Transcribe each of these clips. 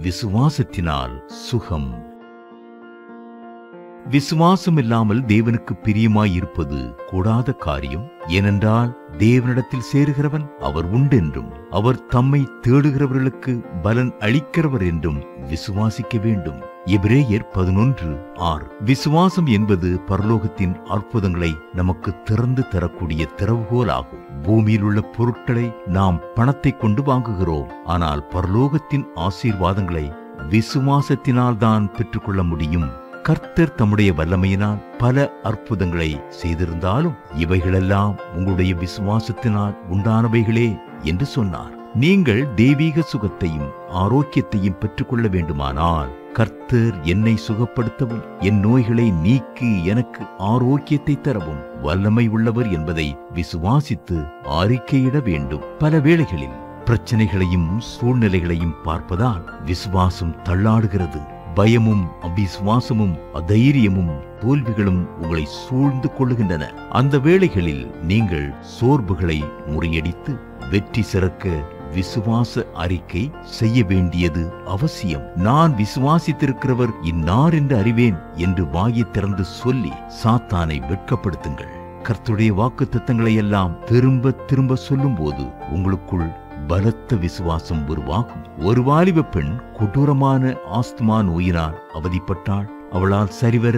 விசுவாசத்தினால் சுகம். விசுவாசம் இல்லாமல் தேவனுக்கு பிரியமாயிருப்பது கூடாத காரியம். ஏனென்றால் தேவனிடத்தில் சேருகிறவன் அவர் உண்டென்றும் அவர் தம்மை தேடுகிறவர்களுக்கு பலன் அளிக்கிறவர் என்றும் விசுவாசிக்க வேண்டும். எபிரேயர் 11:6. விசுவாசம் என்பது பரலோகத்தின் அற்புதங்களை நமக்கு திறந்து தரக்கூடிய திறவுகோல் ஆகும். பூமியில் உள்ள பொருட்களை நாம் பணத்தை கொண்டு வாங்குகிறோம். ஆனால் பரலோகத்தின் ஆசீர்வாதங்களை விசுவாசத்தினால் தான் பெற்றுக்கொள்ள முடியும். கர்த்தர் தம்முடைய வல்லமையினால் பல அற்புதங்களை செய்திருந்தாலும் இவைகளெல்லாம் உங்களுடைய விசுவாசத்தினால் உண்டானவைகளே என்று சொன்னார். நீங்கள் தெய்வீக சுகத்தையும் ஆரோக்கியத்தையும் பெற்றுக்கொள்ள வேண்டுமானால் கர்த்தர் என்னை சுகப்படுத்தவும் என் நோய்களை நீக்கி எனக்கு ஆரோக்கியத்தை தரவும் வல்லமை உள்ளவர் என்பதை விசுவாசித்து அறிக்கையிட வேண்டும். பல வேளைகளில் பிரச்சனைகளையும் சூழ்நிலைகளையும் பார்ப்பதால் விசுவாசம் தள்ளாடுகிறது. பயமும் அவிசுவாசமும் அதைரியமும் தோல்விகளும் உங்களை சூழ்ந்து கொள்ளுகின்றன. அந்த வேளைகளில் நீங்கள் சோர்வுகளை முறியடித்து வெற்றி சிறக்க விசுவாச அறிக்கை செய்ய வேண்டியது அவசியம். நான் விசுவாசித்திருக்கிறவர் இன்னார் என்று அறிவேன் என்று வாயை திறந்து சொல்லி சாத்தானை வெட்கப்படுத்துங்கள். கர்த்தருடைய வாக்குத்தத்தங்களை எல்லாம் திரும்ப திரும்ப சொல்லும் போது உங்களுக்குள் பலத்த விசுவாசம் உருவாகும். ஒரு வாலிப பெண் கொடூரமான ஆஸ்துமா நோயினால் அவதிப்பட்டாள். அவளால் சரிவர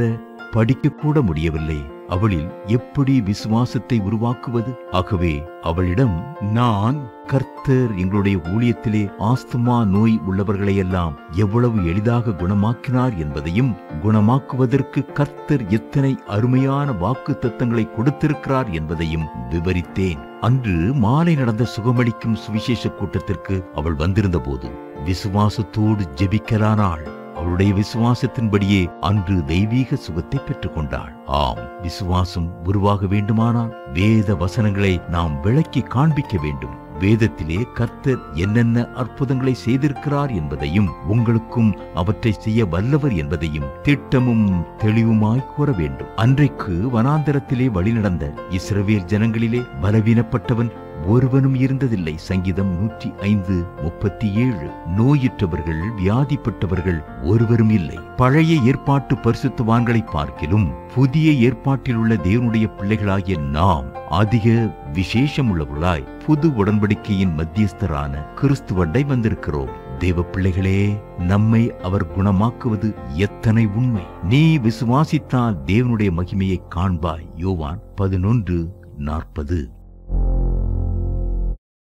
படிக்க கூட முடியவில்லை. அவளில் எப்படி விசுவாசத்தை உருவாக்குவது? ஆகவே அவளிடம், நான் கர்த்தர் எங்களுடைய ஊழியத்திலே ஆஸ்துமா நோய் உள்ளவர்களையெல்லாம் எவ்வளவு எளிதாக குணமாக்கினார் என்பதையும் குணமாக்குவதற்கு கர்த்தர் எத்தனை அருமையான வாக்கு தத்தங்களை கொடுத்திருக்கிறார் என்பதையும் விவரித்தேன். அன்று மாலை நடந்த சுகமளிக்கும் சுவிசேஷ கூட்டத்திற்கு அவள் வந்திருந்த போது விசுவாசத்தோடு ஜெபிக்கலானாள். அவளுடைய விசுவாசத்தின்படியே அன்று தெய்வீக சுகத்தை பெற்றுக் கொண்டாள். ஆம், விசுவாசம் உருவாக வேண்டுமானால் வேத வசனங்களை நாம் விளக்கி காண்பிக்க வேண்டும். வேதத்திலே கர்த்தர் என்னென்ன அற்புதங்களை செய்திருக்கிறார் என்பதையும் உங்களுக்கும் அவற்றை செய்ய வல்லவர் என்பதையும் திட்டமும் தெளிவுமாய் கூற வேண்டும். அன்றைக்கு வனாந்தரத்திலே வழிநடந்த இஸ்ரவேல் ஜனங்களிலே பலவீனப்பட்டவன் ஒருவனும் இருந்ததில்லை. சங்கீதம் 105:37. நோயுற்றவர்கள் வியாதிப்பட்டவர்கள் ஒருவரும் இல்லை. பழைய ஏற்பாட்டு பரிசுத்தவான்களை பார்க்கிலும் புதிய ஏற்பாட்டில் உள்ள தேவனுடைய பிள்ளைகளாகிய நாம் அதிக விசேஷம் உள்ளவர்களாய் புது உடன்படிக்கையின் மத்தியஸ்தரான கிறிஸ்துவண்டை வந்திருக்கிறோம். தேவ பிள்ளைகளே, நம்மை அவர் குணமாக்குவது எத்தனை உண்மை! நீ விசுவாசித்தால் தேவனுடைய மகிமையை காண்பாய். யோவான் 11:40.